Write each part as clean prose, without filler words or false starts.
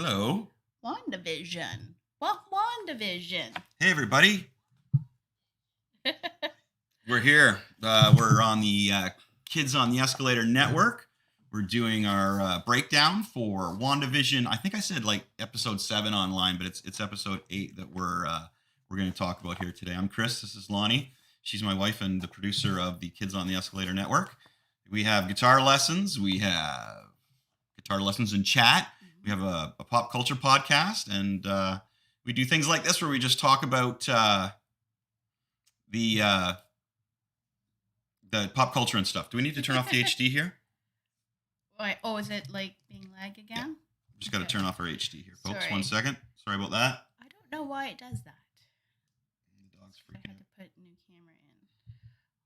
Hello. Wandavision. Well, Wandavision. Hey, everybody. We're here. We're on the Kids on the Escalator network. We're doing our breakdown for Wandavision. I think I said like episode 7 online, but it's episode 8 that we're going to talk about here today. I'm Chris. This is Lonnie. She's my wife and the producer of the Kids on the Escalator network. We have guitar lessons. We have guitar lessons in chat. We have a pop culture podcast, and we do things like this where we just talk about the pop culture and stuff. Do we need to turn off the HD here? Wait, oh, is it like being lag again? Yeah. Just got to turn off our HD here, folks. Sorry. 1 second. Sorry about that. I don't know why it does that. The dog's I freaking had out. to put new camera in.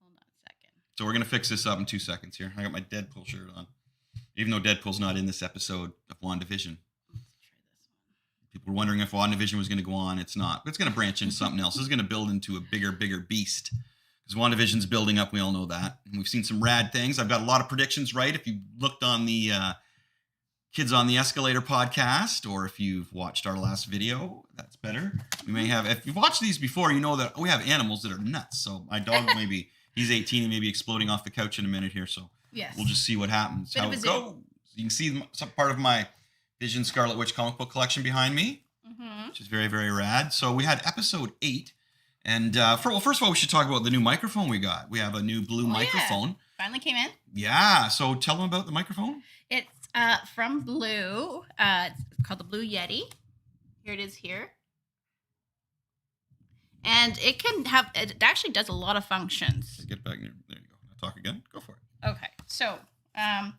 Hold on a second. So we're going to fix this up in 2 seconds here. I got my Deadpool shirt on. Even though Deadpool's not in this episode of WandaVision. Let's try this one. People were wondering if WandaVision was going to go on. It's not. It's going to branch into something else. This is going to build into a bigger beast. Because WandaVision's building up. We all know that. And we've seen some rad things. I've got a lot of predictions right. If you looked on the Kids on the Escalator podcast, or if you've watched our last video, that's better. We may have, if you've watched these before, you know that we have animals that are nuts. So my dog maybe, he's 18 and maybe exploding off the couch in a minute here. So Yes. we'll just see what happens, Bit how of a it zoo. goes. You can see some part of my Vision Scarlet Witch comic book collection behind me, Mm-hmm. which is very, very rad. So we had episode 8. And first of all, we should talk about the new microphone we got. We have a new blue microphone. Finally came in. Yeah. So tell them about the microphone. It's from Blue. It's called the Blue Yeti. Here it is here. And it actually does a lot of functions. Okay, get back there. There you go. Now talk again. Go for it. Okay, so yeah,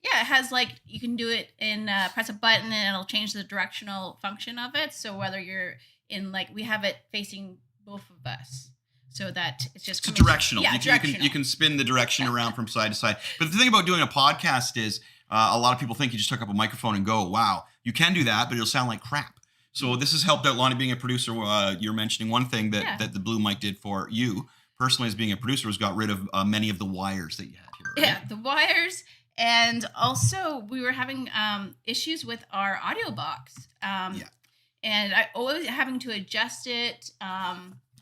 it has like you can do it in press a button and it'll change the directional function of it. So whether you're in like we have it facing both of us, so that it's just It's directional. Yeah, directional. You can spin the direction around from side to side. But the thing about doing a podcast is a lot of people think you just hook up a microphone and go, wow. You can do that, but it'll sound like crap. So this has helped out. Lonnie, being a producer, you're mentioning one thing that the Blue mic did for you personally as being a producer was got rid of many of the wires that you had here. Right? Yeah, the wires. And also, we were having issues with our audio box. And I always having to adjust it.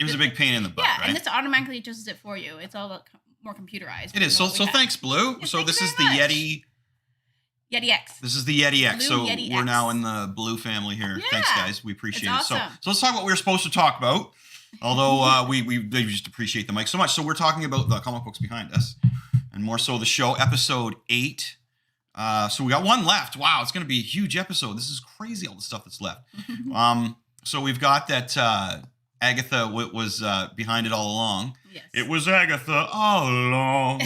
It was a big pain in the butt, yeah, right? and this automatically adjusts it for you. It's all more computerized. It is. So thanks, Blue. Yeah, so thank this you is the very much. Yeti. Yeti X. This is the Yeti X. Blue So Yeti we're X. now in the Blue family here. Yeah, Thanks, guys. We appreciate it's it. awesome. So let's talk about what we were supposed to talk about. Although we just appreciate the mic so much. So we're talking about the comic books behind us, and more so the show, episode 8. So we got one left. Wow, it's going to be a huge episode. This is crazy, all the stuff that's left. So we've got that Agatha was behind it all along. Yes. It was Agatha all along.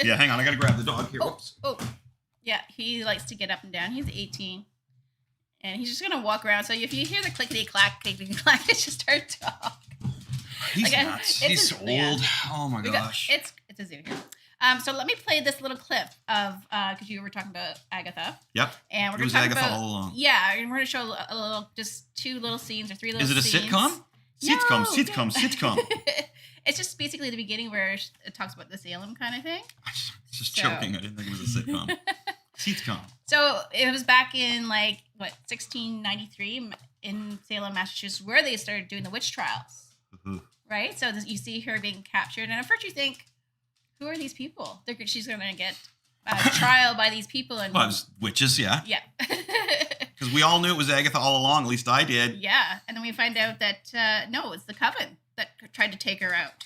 Yeah, hang on. I got to grab the dog here. Whoops. Oh, yeah. He likes to get up and down. He's 18. And he's just going to walk around. So if you hear the clickety-clack, it's just our dog. He's Like, nuts. it's He's a- old. yeah. Oh my gosh. It's a zoo here. So let me play this little clip of because you were talking about Agatha. Yep. And we're It going was to talk Agatha about all along. yeah, and we're going to show a little, just 2 little scenes or 3 little Is it a scenes. sitcom? No, Sitcom. It's just basically the beginning where it talks about the Salem kind of thing. I was just So- joking. I didn't think it was a sitcom. Sitcom. So it was back in 1693 in Salem, Massachusetts, where they started doing the witch trials. Ooh. Right? So you see her being captured, and at first you think, who are these people? She's going to get trial by these people, and Well, it was witches, yeah. yeah, Because we all knew it was Agatha all along. At least I did. yeah. And then we find out that no, it's the coven that tried to take her out.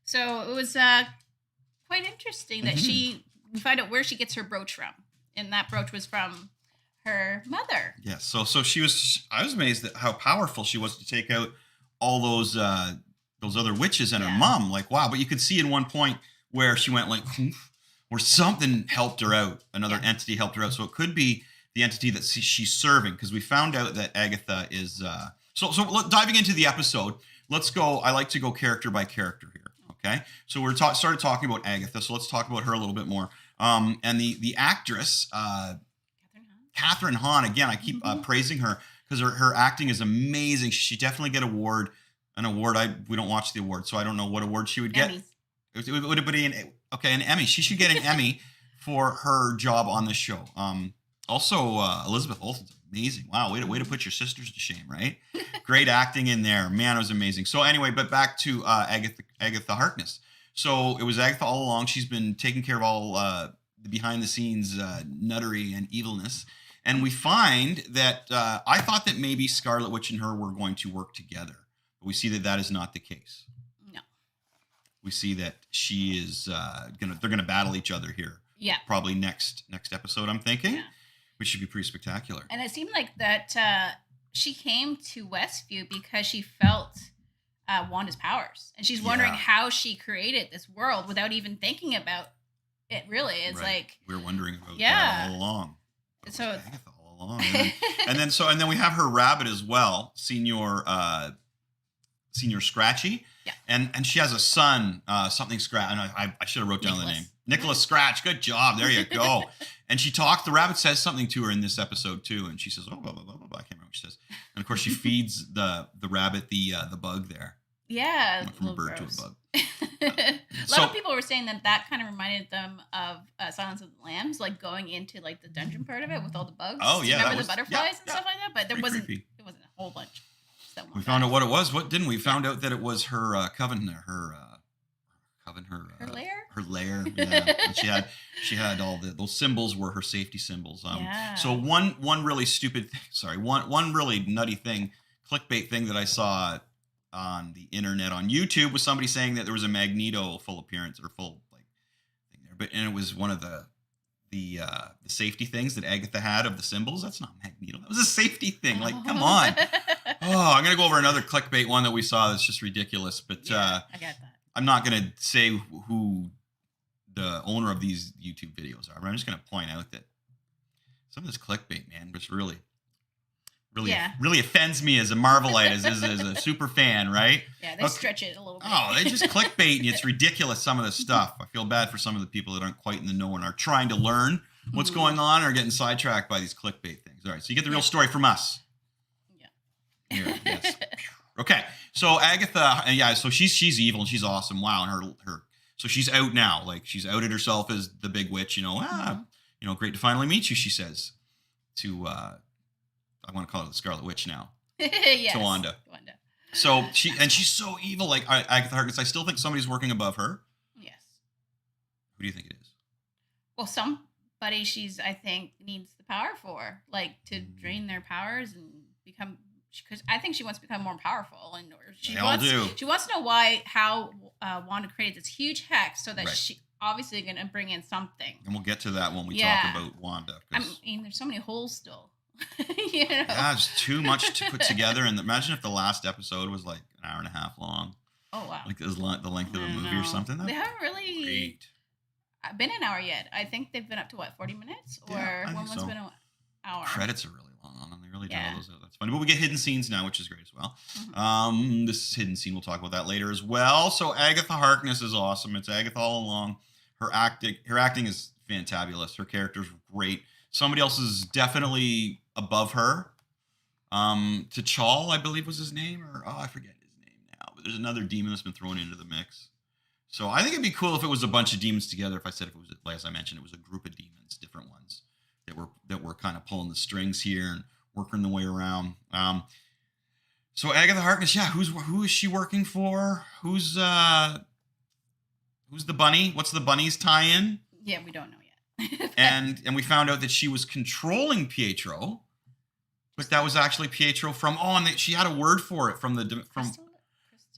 So it was quite interesting that we find out where she gets her brooch from, and that brooch was from her mother. Yes. So she was. I was amazed at how powerful she was to take out all those other witches and her Yeah. mom. Like, wow. But you could see in one point where she went like, where something helped her out. Another entity helped her out. So it could be the entity that she's serving, because we found out that Agatha is. So diving into the episode, let's go. I like to go character by character here. Okay. So we're started talking about Agatha. So let's talk about her a little bit more. And the actress, Catherine Hahn. Again, I keep praising her because her acting is amazing. She definitely get an award. We don't watch the award, so I don't know what award she would get. Emmys. It would be an Emmy. She should get an Emmy for her job on this show. Also, Elizabeth Olsen's Amazing. Wow. Way to put your sisters to shame, right? Great acting in there. Man, it was amazing. So anyway, but back to Agatha Harkness. So it was Agatha all along. She's been taking care of all the behind the scenes nuttery and evilness. And we find that I thought that maybe Scarlet Witch and her were going to work together. But we see that is not the case. No. We see that she is they're gonna battle each other here. Yeah. Probably next episode, I'm thinking. Yeah. Which should be pretty spectacular. And it seemed like that she came to Westview because she felt Wanda's powers. And she's wondering how she created this world without even thinking about it, really. It's like... We were wondering about that all along. So Agatha all along. And then we have her rabbit as well, Senior Scratchy. Yeah. And she has a son, something Scratch. And I should have wrote down the name. Nicholas Scratch. Good job. There you go. And she talks. The rabbit says something to her in this episode too, and she says, "Oh, blah blah blah blah blah." I can't remember what she says. And of course, she feeds the rabbit the bug there. Yeah, went from a bird gross. to a bug. A lot of people were saying that kind of reminded them of Silence of the Lambs, like going into like the dungeon part of it with all the bugs. Oh yeah, remember the butterflies and stuff like that. But there wasn't. Creepy. It wasn't a whole bunch. We found out what it was. What didn't we? Found out that it was her coven. Her lair. Her lair. Yeah. And she had all those symbols were her safety symbols. So one really stupid thing. Sorry, one really nutty thing, clickbait thing that I saw on the internet on YouTube was somebody saying that there was a Magneto full appearance or full like thing there, and it was one of the safety things that Agatha had of the symbols. That's not Magneto. That was a safety thing. Like, come on. Oh, I'm gonna go over another clickbait one that we saw that's just ridiculous. But I got that. I'm not gonna say who the owner of these YouTube videos are, but I'm just gonna point out that some of this clickbait, man, was really offends me as a Marvelite, as a super fan, right? Yeah, they stretch it a little bit. Oh, they just clickbait, and it's ridiculous, some of the stuff. I feel bad for some of the people that aren't quite in the know and are trying to learn what's going on or getting sidetracked by these clickbait things. All right, so you get the real story from us. Yeah. Here, yes. Okay, so Agatha, so she's evil and she's awesome. Wow, and her so she's out now. Like, she's outed herself as the big witch. Great to finally meet you, she says to I want to call her the Scarlet Witch now. Yes. To Wanda. So she's so evil. Like, Agatha Harkness, I still think somebody's working above her. Yes. Who do you think it is? Well, somebody I think needs the power for, like, to drain their powers and become. Because I think she wants to become more powerful, and she wants to know how Wanda created this huge hex, so that she obviously going to bring in something. And we'll get to that when we talk about Wanda. I mean, there's so many holes still. Yeah, it's too much to put together. And imagine if the last episode was like an hour and a half long. Oh wow! Like it was the length of a movie or something. They haven't really been an hour yet. I think they've been up to 40 minutes, or one one's been an hour. Credits are really long, and they really draw those out. That's funny. But we get hidden scenes now, which is great as well. This hidden scene, we'll talk about that later as well. So Agatha Harkness is awesome. It's Agatha all along. Her acting is fantabulous. Her character's great. Somebody else is definitely above her. T'Challa, I believe was his name, or I forget his name now. But there's another demon that's been thrown into the mix. So I think it'd be cool if it was a bunch of demons together. If it was, as I mentioned, it was a group of demons, different ones that were kind of pulling the strings here and working the way around. So Agatha Harkness, who is she working for? Who's the bunny? What's the bunny's tie-in? Yeah, we don't know yet. and we found out that she was controlling Pietro, but that was actually Pietro and she had a word for it from Crystal,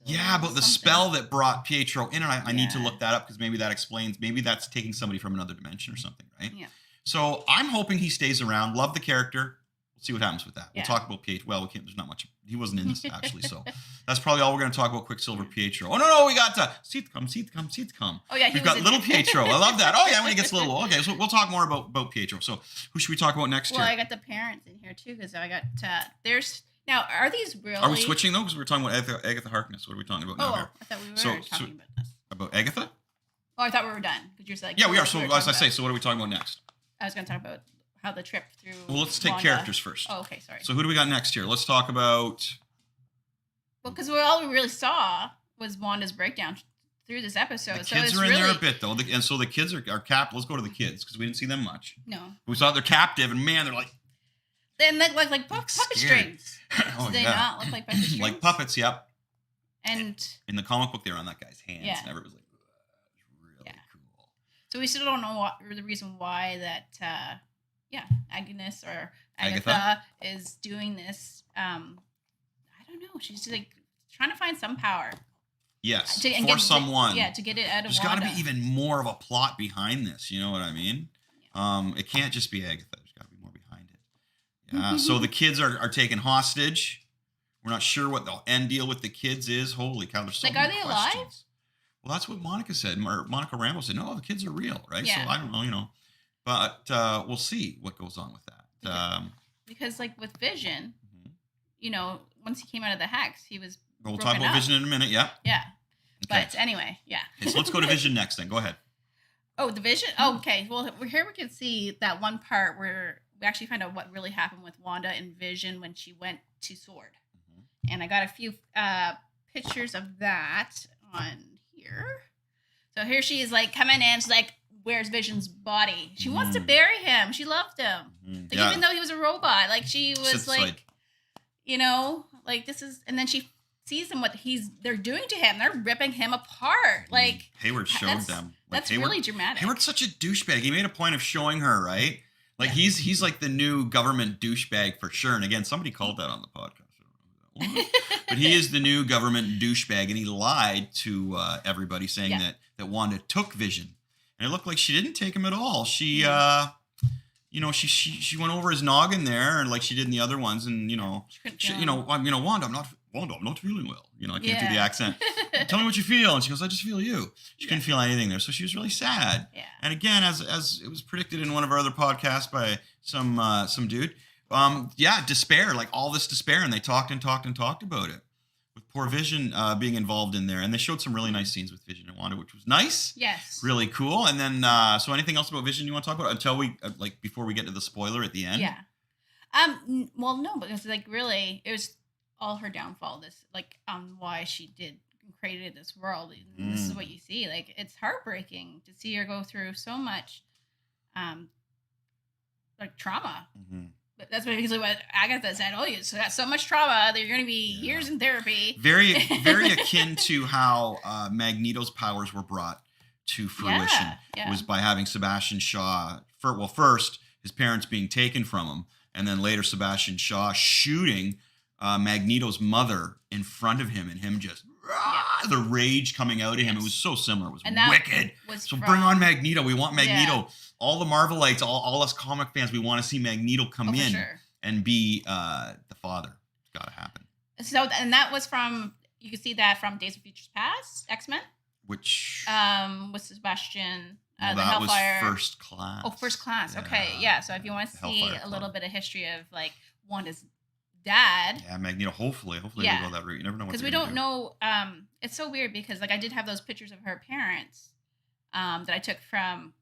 but the spell that brought Pietro in, and I need to look that up because maybe that explains. Maybe that's taking somebody from another dimension or something, right? Yeah. So I'm hoping he stays around. Love the character. We'll see what happens with that. We'll talk about Pietro. Well, we can't. There's not much. He wasn't in this actually, so that's probably all we're going to talk about. Quicksilver Pietro. Oh no, we got Seat come. Oh yeah, we've got little Pietro. I love that. Oh yeah, when he gets little. Okay, so we'll talk more about Pietro. So who should we talk about next? Well, I got the parents in here too because I got there's now. Are these really? Are we switching though? Because we're talking about Agatha Harkness. What are we talking about now? Here? I thought we were talking about this. About Agatha? Oh, I thought we were done because you're saying. Yeah, we are. So as I say, so what are we talking about next? I was going to talk about how the trip through. Well, let's take characters first. Oh, okay, sorry. So who do we got next here? Let's talk about. Well, because all we really saw was Wanda's breakdown through this episode. The kids are in there a bit though, and so the kids are captive. Let's go to the kids because we didn't see them much. No. We saw they're captive, and man, they're like Then like puppet strings. Oh, Do they not look like puppet strings? Like puppets, yep. And in the comic book, they were on that guy's hands. Yeah. And everyone was like, it's really cool. So we still don't know the reason why that, Agnes or Agatha is doing this. I don't know. She's just like trying to find some power. Yes, to get it out of There's got to be even more of a plot behind this. You know what I mean? Yeah. It can't just be Agatha. There's got to be more behind it. Yeah. So the kids are taken hostage. We're not sure what the end deal with the kids is. Holy cow! There's so many are they questions. alive? Well, that's what Monica said. Or Monica Rambeau said, "No, the kids are real, right?" Yeah. So I don't know, but we'll see what goes on with that. Because like with Vision, once he came out of the hex, he was. We'll talk about Vision in a minute. Yeah. Yeah. Okay. But anyway, yeah. Okay, so let's go to Vision next. Then go ahead. Oh, the Vision. Oh, okay. Well, here we can see that one part where we actually find out what really happened with Wanda and Vision when she went to Sword. And I got a few pictures of that on here. So here she is like coming in. She's like, where's Vision's body? She wants to bury him. She loved him. Like, even though he was a robot, like she was like, this is, and then she sees him, what they're doing to him. They're ripping him apart. Like Hayward showed them. Like, that's really dramatic. Hayward's such a douchebag. He made a point of showing her, right? Like he's like the new government douchebag for sure. And again, somebody called that on the podcast. But he is the new government douchebag, and he lied to everybody, saying that Wanda took Vision, and it looked like she didn't take him at all. She, she went over his noggin there, and like she did in the other ones, and Wanda, I'm not feeling well. I can't do the accent. Tell me what you feel, and she goes, I just feel you. She couldn't feel anything there, so she was really sad. Yeah. And again, as it was predicted in one of our other podcasts by some dude. Despair, like all this despair, and they talked about it with poor Vision being involved in there, and they showed some really nice scenes with Vision and Wanda, which was nice. Yes, really cool. And then, so anything else about Vision you want to talk about until we before we get to the spoiler at the end? Yeah. Well, no, because like really, it was all her downfall. This why she created this world. And this is what you see. Like it's heartbreaking to see her go through so much, trauma. Mm-hmm. That's basically what Agatha said. Oh, you got so much trauma that you're going to be years in therapy. Very, very akin to how Magneto's powers were brought to fruition. It was by having Sebastian Shaw. First, his parents being taken from him, and then later Sebastian Shaw shooting Magneto's mother in front of him, and him just the rage coming out of him. It was so similar. It was wicked. Bring on Magneto. We want Magneto. Yeah. All the Marvelites, all us comic fans, we want to see Magneto come in and be the father. It's got to happen. So, and that was you can see that from Days of Future Past, X-Men. Which with Sebastian, the Hellfire. Was First Class. Oh, First Class. Yeah. Okay, yeah. So if you want to see a little bit of history of like Wanda's dad. Yeah, Magneto. Hopefully we'll go that route. You never know what. Because we don't know. It's so weird because like I did have those pictures of her parents that I took from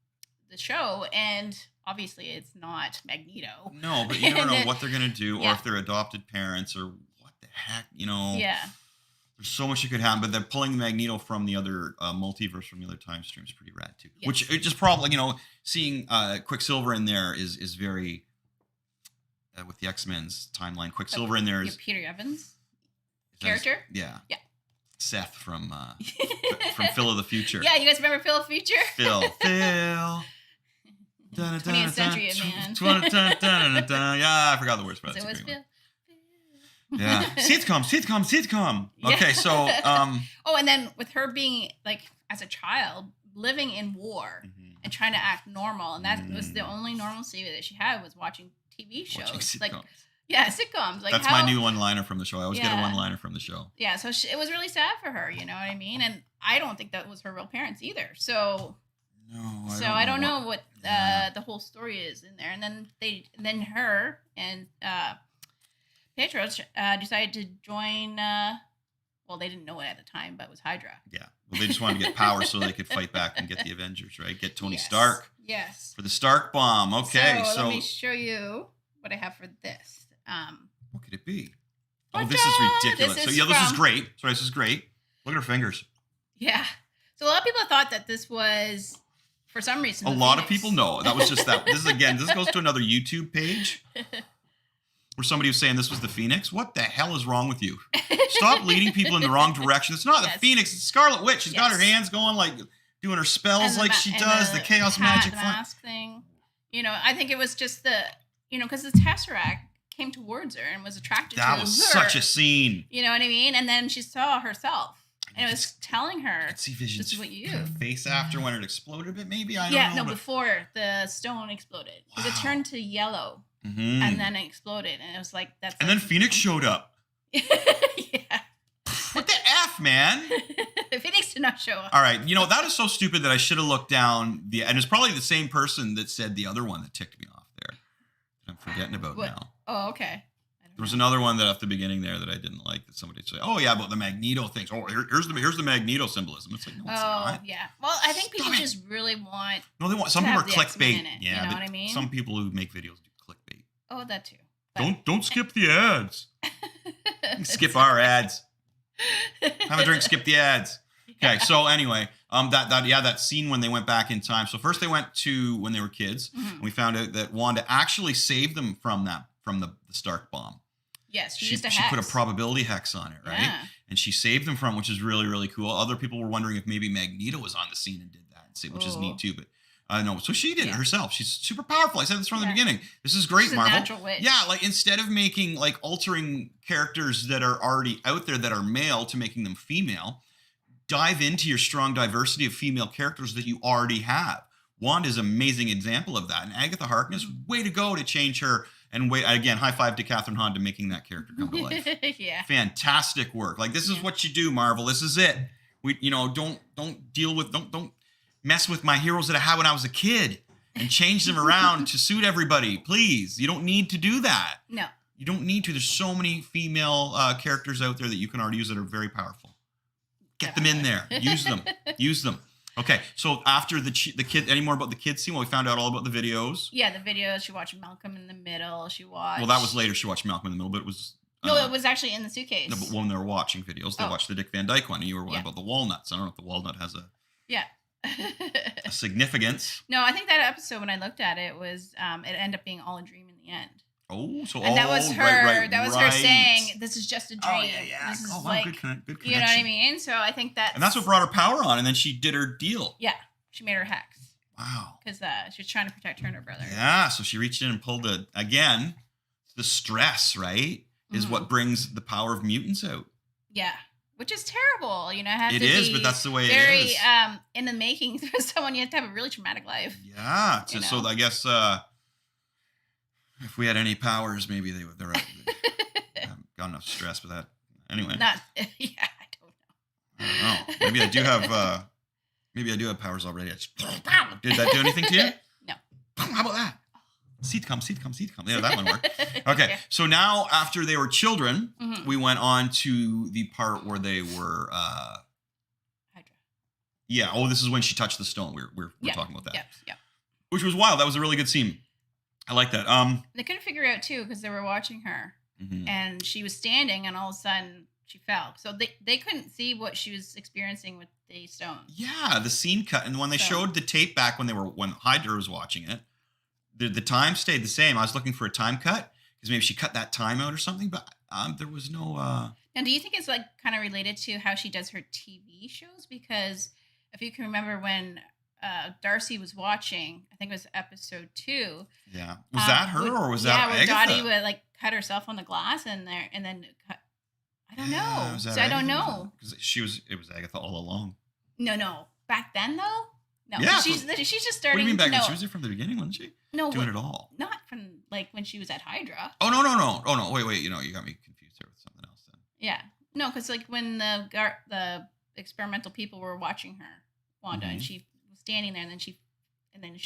the show, and obviously it's not Magneto. No, but you never know what they're gonna do, or if they're adopted parents, or what the heck, Yeah. There's so much that could happen, but they're pulling Magneto from the other multiverse, from the other time stream is pretty rad too. Yes. Which it just probably, seeing Quicksilver in there is very with the X-Men's timeline. Quicksilver in there is Peter Evans character. Yeah. Seth from Phil of the Future. Yeah, you guys remember Phil of the Future? Phil. 20th century man. Yeah, I forgot the words. But so it was Phil. Yeah, sitcom. Okay, so and then with her being like as a child living in war and trying to act normal, and that was the only normalcy that she had was watching TV shows, sitcoms. Like that's my new one-liner from the show. I always get a one-liner from the show. Yeah, so it was really sad for her. You know what I mean? And I don't think that was her real parents either. So. No, I don't know what the whole story is in there, and then her and Pietro decided to join. Well, they didn't know it at the time, but it was Hydra. Yeah, well, they just wanted to get power so they could fight back and get the Avengers, right? Get Tony Stark. Yes. For the Stark bomb. Okay, so let me show you what I have for this. What could it be? Oh, this is ridiculous. This is great. Sorry, this is great. Look at her fingers. Yeah. So a lot of people thought that this was. For some reason, a lot of people know that was just that. This goes to another YouTube page. where somebody was saying this was the Phoenix. What the hell is wrong with you? Stop leading people in the wrong direction. It's not the Phoenix. It's Scarlet Witch. She's got her hands going like doing her spells like she does. The chaos magic mask thing. You know, I think it was just because the Tesseract came towards her and was attracted to her. That was such a scene. You know what I mean? And then she saw herself. And it was telling her, see Vision's this is what you do. Face after when it exploded a bit, maybe? I don't know. No, before the stone exploded. Because it turned to yellow. Mm-hmm. And then it exploded. And it was like, that's... And then Phoenix showed up. Yeah. What the F, man? Phoenix did not show up. All right. You know, that is so stupid that I should have looked down. And it's probably the same person that said the other one that ticked me off there. I'm forgetting about now. Oh, okay. There was another one that at the beginning there that I didn't like that somebody said, oh, yeah, about the Magneto things. Oh, here's the Magneto symbolism. It's like, no, it's not. Yeah. Well, I think people just really want. No, they want. Some people are clickbait. Yeah, you know what I mean? Some people who make videos do clickbait. Oh, that too. But Don't skip the ads. Skip our ads. Have a drink. Skip the ads. Okay. So anyway, that scene when they went back in time. So first they went to when they were kids, and we found out that Wanda actually saved them from the Stark bomb. Yes, she used a hex. She put a probability hex on it, right? Yeah. And she saved them from, which is really, really cool. Other people were wondering if maybe Magneto was on the scene and did that, which is neat too. But no, so she did it herself. She's super powerful. I said this from the beginning. This is great, Marvel. She's a natural witch. Yeah, like instead of making like altering characters that are already out there that are male to making them female, dive into your strong diversity of female characters that you already have. Wanda is an amazing example of that. And Agatha Harkness, way to go to change her. And again, high five to Catherine Hahn to making that character come to life. Yeah. Fantastic work. Like this is what you do, Marvel. This is it. Don't mess with my heroes that I had when I was a kid and change them around to suit everybody. Please. You don't need to do that. No. You don't need to. There's so many female characters out there that you can already use that are very powerful. Get them in there. Use them. Use them. Okay, so after the kid, any more about the kids scene? Well, we found out all about the videos. Yeah, the videos. She watched Malcolm in the Middle. She watched. Well, that was later. She watched Malcolm in the Middle, but it was. No, it was actually in the suitcase. No, but when they were watching videos, they watched the Dick Van Dyke one, and you were about the walnuts. I don't know if the walnut has a a significance. No, I think that episode when I looked at it was it ended up being all a dream in the end. Oh, so and that was her. Right, that was her saying, "This is just a dream." Oh yeah. This is good connection. You know what I mean? So I think and that's what brought her power on, and then she did her deal. Yeah, she made her hex. Wow. Because she was trying to protect her and her brother. Yeah, so she reached in and pulled the stress, right, is what brings the power of mutants out. Yeah, which is terrible. You know, it is, but that's the way it is. Very in the making for someone, you have to have a really traumatic life. Yeah, so I guess if we had any powers, maybe they're haven't got enough stress with that. Anyway. I don't know. Maybe I do have. Maybe I do have powers already. Did that do anything to you? No. How about that? Seed come. Yeah, that one worked. Okay, yeah. So now after they were children, we went on to the part where they were. Hydra. Yeah. Oh, this is when she touched the stone. We're talking about that. Yeah. Which was wild. That was a really good scene. I like that. They couldn't figure it out too because they were watching her, and she was standing, and all of a sudden she fell. So they couldn't see what she was experiencing with the stone. Yeah, the scene cut, and when they showed the tape back when Hydra was watching it, the time stayed the same. I was looking for a time cut because maybe she cut that time out or something, but there was no. Now, do you think it's like kind of related to how she does her TV shows? Because if you can remember when Darcy was watching, I think it was episode 2. Yeah, was that her or was that Agatha? Yeah, Dottie would like cut herself on the glass and then cut. I don't know. So I don't know. Because it was Agatha all along. No. Back then though? No. Yeah. She's just starting. What do you mean back then? She was there from the beginning, wasn't she? No. Doing it all. Not from like when she was at Hydra. Oh no. Oh no. Wait. You got me confused there with something else then. Yeah. No, because like when the experimental people were watching her, Wanda, and she was standing there, and then she's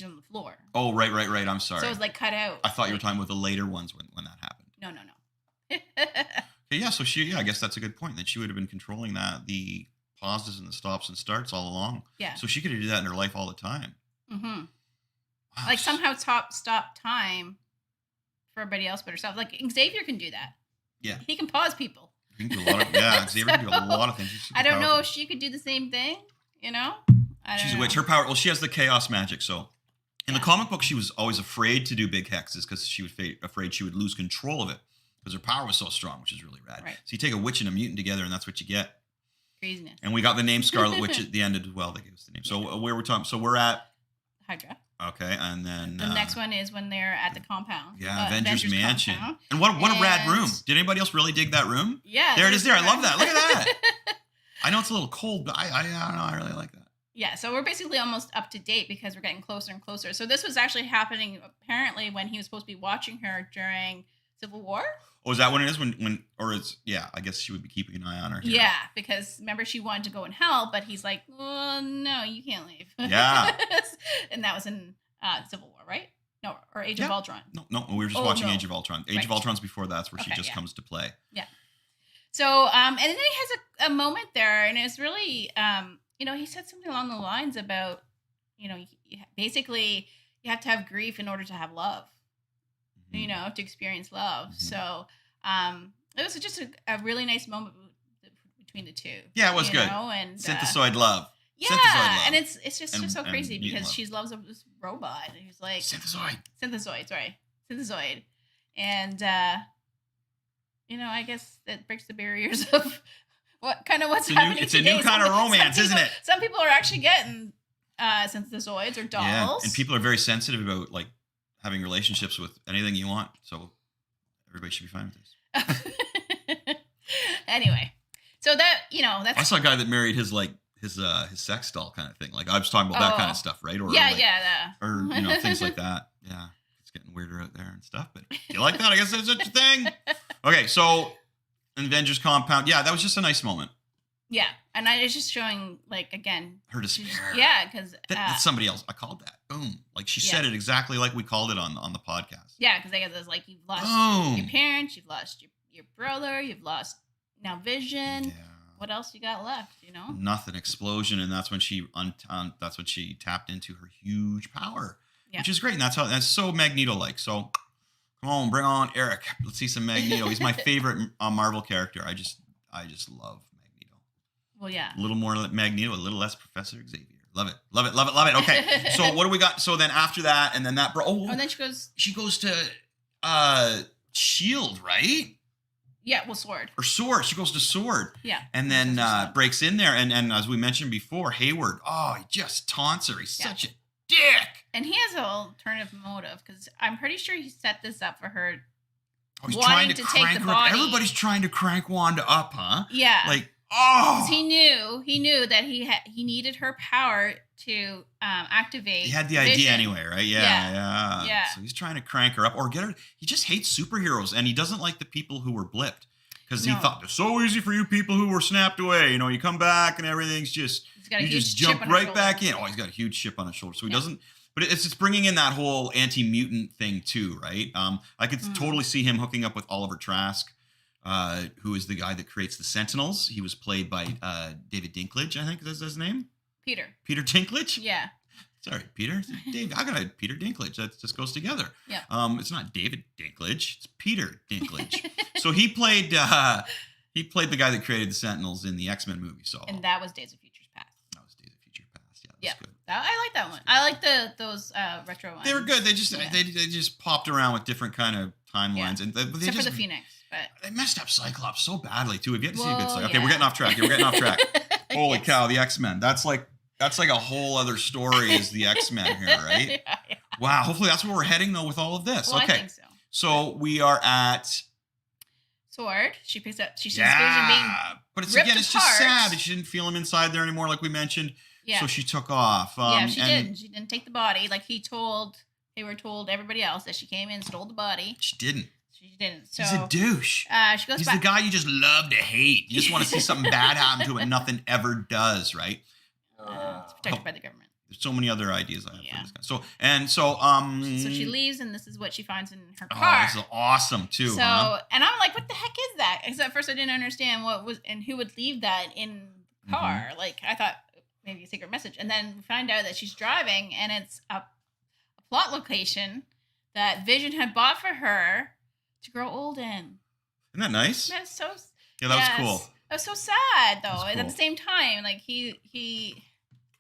on the floor. Oh right. I'm sorry. So it was like cut out. I thought you were talking about the later ones when that happened. No. Yeah, so I guess that's a good point. That she would have been controlling the pauses and the stops and starts all along. Yeah. So she could do that in her life all the time. Mm-hmm. Wow. Like somehow stop time for everybody else but herself. Like Xavier can do that. Yeah. He can pause people. He can do a lot of Xavier can do a lot of things. I don't know if she could do the same thing. You know. She's a witch. Her power. Well, she has the chaos magic. So in the comic book, she was always afraid to do big hexes because she was afraid she would lose control of it. because her power was so strong, which is really rad. Right. So you take a witch and a mutant together, and that's what you get. Craziness. And we got the name Scarlet Witch at the end as well. They gave us the name. So where we're talking. So we're at Hydra. Okay, and then The next one is when they're at the compound. Yeah, Avengers Mansion. Compound. And what a rad room. Did anybody else really dig that room? Yeah. There it is there. I love that. Look at that. I know it's a little cold, but I don't know. I really like that. Yeah, so we're basically almost up to date because we're getting closer and closer. So this was actually happening apparently when he was supposed to be watching her during Civil War. Oh, is that when it is? Or it's, yeah, I guess she would be keeping an eye on her. Here. Yeah, because remember she wanted to go in hell, but he's like, oh, no, you can't leave. Yeah. And that was in Civil War, right? No, or Age of Ultron. No, we were just watching Age of Ultron. Age of Ultron's before that's where she just comes to play. Yeah. So, and then he has a moment there, and it's really, he said something along the lines about, basically you have to have grief in order to have love, to experience love. Mm-hmm. So, it was just a really nice moment between the two. Yeah, it was good. And Synthesoid love. Yeah, Synthesoid love. and it's just so crazy because she loves this robot. And he's like Synthesoid, sorry, Synthesoid, and I guess that breaks the barriers of what's happening. It's a new kind of romance, isn't it? Some people are actually getting synthesoids or dolls. Yeah, and people are very sensitive about like having relationships with anything you want. So everybody should be fine with this. Anyway, so that's I saw a guy that married his sex doll kind of thing. Like I was talking about that kind of stuff, right? Or things like that. Yeah. It's getting weirder out there and stuff, but you like that? I guess that's such a thing. Okay, so Avengers Compound. Yeah, that was just a nice moment. Yeah, and it's just showing, like, again, her despair. Yeah, because that's somebody else. I called that. Boom. Like she said it exactly like we called it on the podcast. Yeah, because I guess it's like you've lost your parents, you've lost your brother, you've lost now Vision. Yeah. What else you got left? Nothing. Explosion, and that's when she tapped into her huge power, which is great. And that's so Magneto-like. So come on, bring on Eric. Let's see some Magneto. He's my favorite Marvel character. I just love Magneto. Well, yeah. A little more Magneto, a little less Professor Xavier. Love it, love it, love it, love it. Okay, so what do we got? So then after that, and then that, and then she goes to Shield, right? Yeah, well, Sword. Or Sword. She goes to Sword. Yeah. And then breaks in there. And as we mentioned before, Hayward, he just taunts her. He's such a dick. And he has an alternative motive because I'm pretty sure he set this up for her. Oh, he's trying to crank her up. Everybody's trying to crank Wanda up, huh? Yeah. Like, because he knew that he needed her power to activate. He had the idea anyway, right? Yeah. So he's trying to crank her up or get her. He just hates superheroes, and he doesn't like the people who were blipped because he thought it's so easy for you people who were snapped away. You come back and everything's just you just jump right back in. Oh, he's got a huge chip on his shoulder, so he doesn't. But it's bringing in that whole anti-mutant thing too, right? I could totally see him hooking up with Oliver Trask. Who is the guy that creates the Sentinels. He was played by David Dinklage, I think is his name. Peter Dinklage? Yeah. Sorry, Peter. Dave, I got Peter Dinklage. That just goes together. Yeah. It's not David Dinklage. It's Peter Dinklage. So he played the guy that created the Sentinels in the X-Men movie. So and that was Days of Future Past. That was Days of Future Past. Yeah, that's good. I like that one. I like those retro ones. They were good. They just popped around with different kind of timelines, and except for the Phoenix. But they messed up Cyclops so badly too. We've yet to see a good Cyclops. Okay, we're getting off track. Holy cow, the X-Men. That's like a whole other story is the X-Men here, right? Yeah. Wow, hopefully that's where we're heading though with all of this. Well, okay. I think so. So we are at Sword. She sees Vision being but it's ripped just sad that she didn't feel him inside there anymore like we mentioned. Yeah. So she took off. She didn't. She didn't take the body like Hayward told everybody else that she came in and stole the body. She didn't. So, he's a douche. She goes He's back. the guy you just love to hate. You just want to see something bad happen to him, and nothing ever does, right? It's protected by the government. There's so many other ideas I have for this guy. So she leaves, and this is what she finds in her car. This is awesome too. So, and I'm like, what the heck is that? Because at first I didn't understand what was and who would leave that in the car. Mm-hmm. Like I thought maybe a secret message, and then we find out that she's driving, and it's a plot location that Vision had bought for her to grow old in. Isn't that nice? That's so. Yeah, that was cool. That was so sad though. Cool. And at the same time, like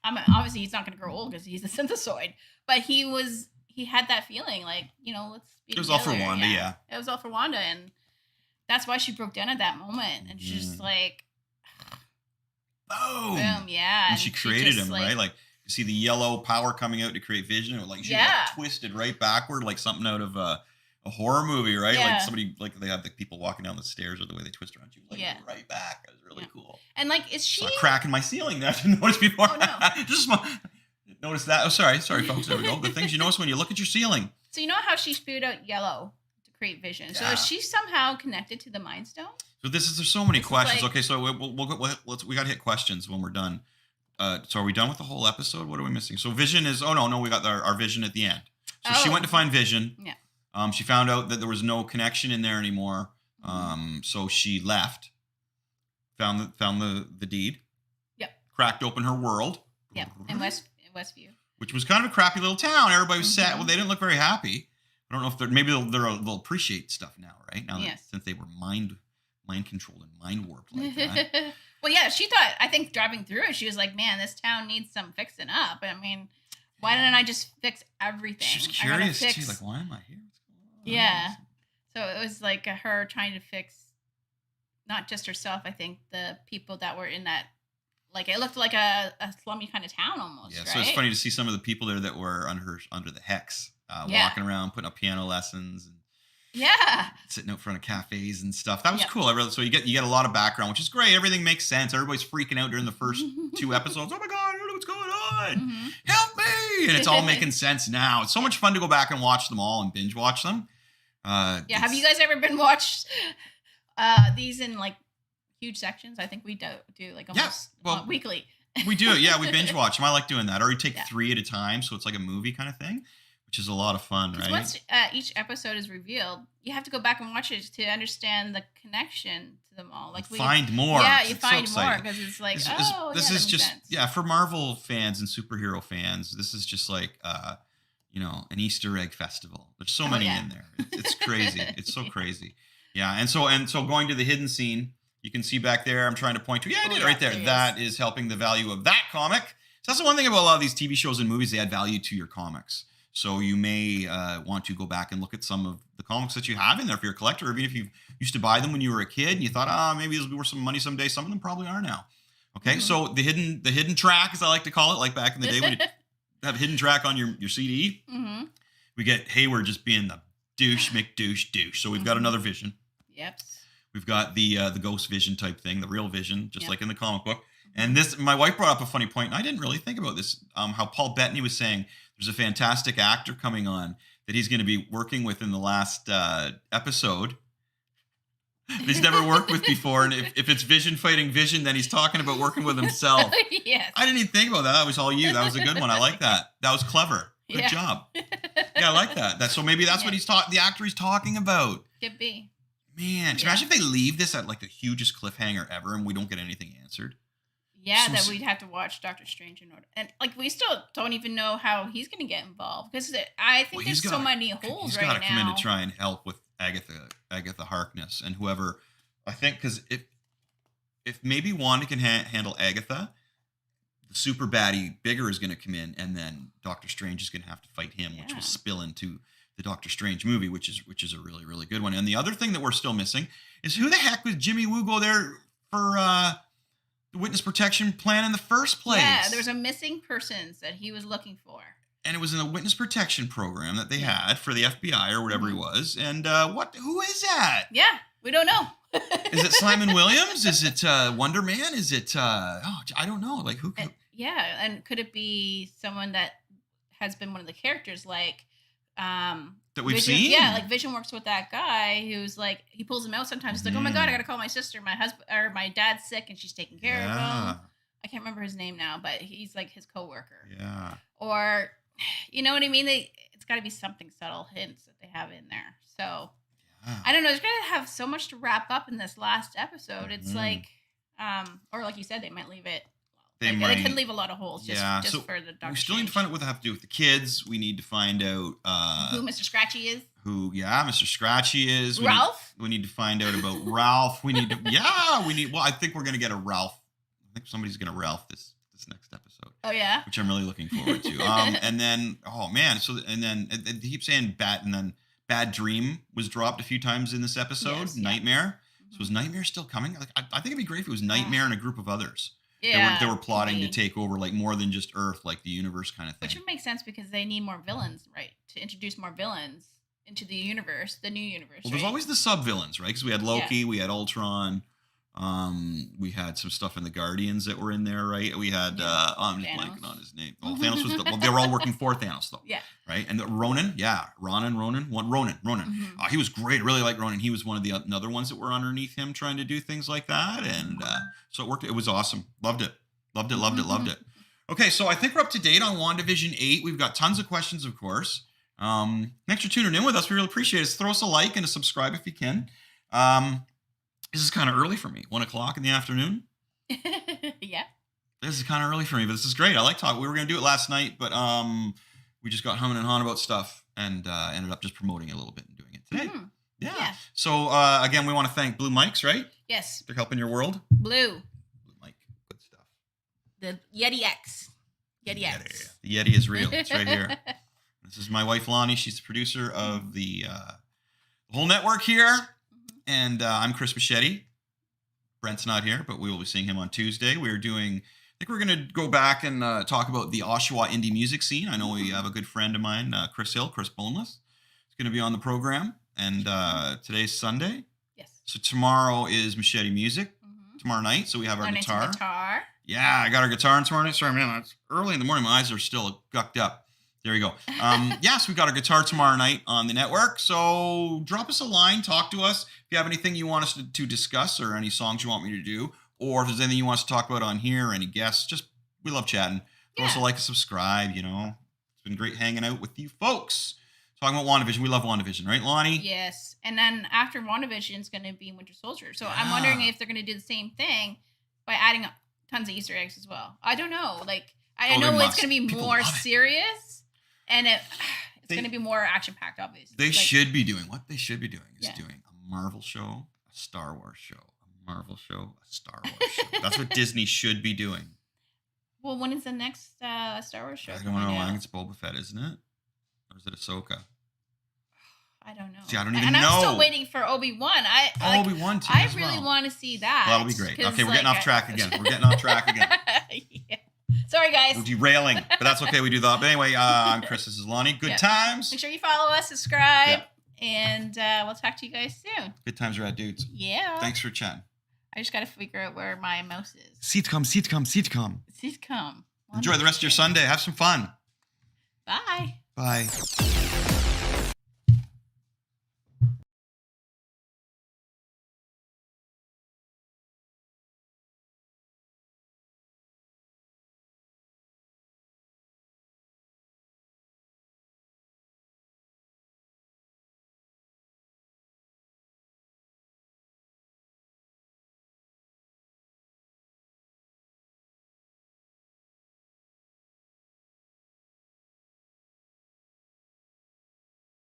obviously he's not going to grow old because he's a synthesoid, but he had that feeling like let's be. It was together. all for Wanda, yeah. It was all for Wanda, and that's why she broke down at that moment, and she's just like, boom, boom, yeah. And she created just, him, like, right? Like you see the yellow power coming out to create vision. It, like she got twisted right backward, like something out of a horror movie, right? Yeah. Like somebody, like they have the people walking down the stairs, or the way they twist around you, like right back. That was really cool. And like, is she saw a crack in my ceiling that I didn't notice before? Oh no! Just notice that. Oh, sorry, folks. There we go. The things you notice when you look at your ceiling. So you know how she spewed out yellow to create vision. So is she somehow connected to the Mind Stone? So there's so many questions. Okay, so we got to hit questions when we're done. So are we done with the whole episode? What are we missing? So Vision is. Oh no, we got our Vision at the end. So she went to find Vision. Yeah. She found out that there was no connection in there anymore. So she left. Found the deed. Yep. Cracked open her world. Yep. In Westview. Which was kind of a crappy little town. Everybody was sad. Well, they didn't look very happy. I don't know if they'll appreciate stuff now, right? Now that, since they were mind controlled and mind warped like that. Well, yeah, she thought, I think driving through it, she was like, man, this town needs some fixing up. I mean, why didn't I just fix everything? She was curious too, like, why am I here? What's going on? Yeah. So it was like her trying to fix not just herself, I think the people that were in that, like, it looked like a slummy kind of town almost. Yeah, right? so it's funny to see some of the people there that were under the hex, walking around, putting up piano lessons, and sitting out front of cafes and stuff. That was cool. I really, so you get a lot of background, which is great. Everything makes sense. Everybody's freaking out during the first 2 episodes. Oh my god, I don't know what's going on. Help me! And it's all making sense now. It's so much fun to go back and watch them all and binge watch them. Have you guys ever been watched these in like huge sections? I think we do like almost weekly. We do it. Yeah, we binge watch them. I like doing that. Or we take 3 at a time, so it's like a movie kind of thing, which is a lot of fun, right? Once each episode is revealed, you have to go back and watch it to understand the connection to them all. Like find more. Yeah, you find more because it's like, this is just for Marvel fans and superhero fans. This is just like an Easter egg festival. There's so many in there. It's crazy. It's so crazy. Yeah, and so going to the hidden scene, you can see back there. I'm trying to point to. Yeah, I did right there. That is helping the value of that comic. So that's the one thing about a lot of these TV shows and movies. They add value to your comics. So you may want to go back and look at some of the comics that you have in there if you're a collector, or even if you used to buy them when you were a kid and you thought, maybe this will be worth some money someday. Some of them probably are now. Okay, so the hidden track, as I like to call it, like back in the day when you have a hidden track on your CD, we get Hayward just being the douche, McDouche. So we've got another Vision. Yep. We've got the Ghost Vision type thing, the real Vision, just like in the comic book. And this, my wife brought up a funny point, and I didn't really think about this. How Paul Bettany was saying there's a fantastic actor coming on that he's going to be working with in the last episode. He's never worked with before, and if it's Vision fighting Vision, then he's talking about working with himself. Yes. I didn't even think about that. That was all you. That was a good one. I like that. That was clever. Good job. Yeah, I like that. So maybe that's what the actor he's talking about. Could be. Man, can you imagine if they leave this at like the hugest cliffhanger ever and we don't get anything answered? Yeah, that we'd have to watch Doctor Strange in order. And like we still don't even know how he's going to get involved because I think there's so many holes right now. He's got to come in to try and help with Agatha Harkness and whoever. I think because if maybe Wanda can handle Agatha, the super baddie Bigger is going to come in, and then Doctor Strange is going to have to fight him, which will spill into the Doctor Strange movie, which is a really, really good one. And the other thing that we're still missing is who the heck was Jimmy Woo go there for the witness protection plan in the first place? Yeah, there was a missing persons that he was looking for. And it was in a witness protection program that they had for the FBI or whatever he was. And who is that? Yeah, we don't know. Is it Simon Williams? Is it Wonder Man? Is it I don't know. Like who could... and could it be someone that has been one of the characters like that we've Vision, seen? Yeah, like Vision works with that guy who's like, he pulls him out sometimes. He's like, oh my God, I gotta call my sister. My husband or my dad's sick and she's taking care of him. I can't remember his name now, but he's like his coworker. Yeah. Or, you know what I mean? It's got to be something subtle hints that they have in there. So, I don't know. It's going to have so much to wrap up in this last episode. It's like, or like you said, they might leave it. They could leave a lot of holes just for the Doctor. We still need to find out what they have to do with the kids. We need to find out who Mr. Scratchy is. Mr. Scratchy is. Ralph? We need to find out about Ralph. I think we're going to get a Ralph. I think somebody's going to Ralph this next episode. Oh, yeah? Which I'm really looking forward to. And then, he keeps saying Bad Dream was dropped a few times in this episode. Yes, Nightmare. So is Nightmare still coming? Like, I think it'd be great if it was Nightmare and a group of others. Yeah, They were plotting to take over like more than just Earth, like the universe kind of thing. Which would make sense because they need more villains, right? To introduce more villains into the universe, the new universe. Well, there's always the sub villains, right? Because we had Loki, we had Ultron, we had some stuff in the Guardians that were in there, right? We had I'm just blanking on his name. Oh, Thanos was they were all working for Thanos though. Yeah. Right? And Ronan. He was great. I really like Ronan. He was one of the other ones that were underneath him trying to do things like that. And so it worked. It was awesome. Loved it. Okay, so I think we're up to date on WandaVision 8. We've got tons of questions, of course. Thanks for tuning in with us. We really appreciate it. Throw us a like and a subscribe if you can. This is kind of early for me. 1:00 in the afternoon. Yeah. This is kind of early for me, but this is great. I like talking. We were going to do it last night, but we just got humming and hawing about stuff and ended up just promoting it a little bit and doing it today. Mm-hmm. Yeah. So again, we want to thank Blue Mics, right? Yes. They're helping your world. Blue Mic, good stuff. The Yeti X. Yeti X. The Yeti is real. It's right here. This is my wife Lonnie. She's the producer of the whole network here, and I'm Chris Machete. Brent's not here, but we will be seeing him on Tuesday. We're doing. I think we're going to go back and talk about the Oshawa indie music scene. I know we have a good friend of mine, Chris Hill, Chris Boneless. He's going to be on the program. And today's Sunday. Yes. So tomorrow is Machete Music. Mm-hmm. Tomorrow night. So we have our guitar. Yeah, I got our guitar on tomorrow night. Sorry, man. It's early in the morning. My eyes are still gucked up. There you go. Yes, we got our guitar tomorrow night on the network. So drop us a line. Talk to us. If you have anything you want us to discuss or any songs you want me to do. Or if there's anything you want us to talk about on here, any guests, just we love chatting. Yeah. Also like to subscribe, you know. It's been great hanging out with you folks. Talking about WandaVision. We love WandaVision, right, Lonnie? Yes. And then after WandaVision is going to be Winter Soldier. So I'm wondering if they're going to do the same thing by adding tons of Easter eggs as well. I don't know. Like, I know it's going to be more serious and it's going to be more action-packed, obviously. They should be doing what they should be doing is doing a Marvel show, a Star Wars show. Marvel show, a Star Wars show. That's what Disney should be doing. Well, when is the next Star Wars show? I don't know. I think it's Boba Fett, isn't it? Or is it Ahsoka? I don't know. See, I don't even know. And I'm still waiting for Obi-Wan. Obi-Wan too. I really want to see that. Well, that'll be great. Okay, we're getting off track again. Yeah. Sorry, guys. We're derailing, but that's okay. We do that. But anyway, I'm Chris. This is Lonnie. Good times. Make sure you follow us, subscribe, and we'll talk to you guys soon. Good times are at dudes. Yeah. Thanks for chatting. I just got to figure out where my mouse is. Sitcom. Sitcom. Enjoy the rest of your Sunday. Have some fun. Bye. Bye.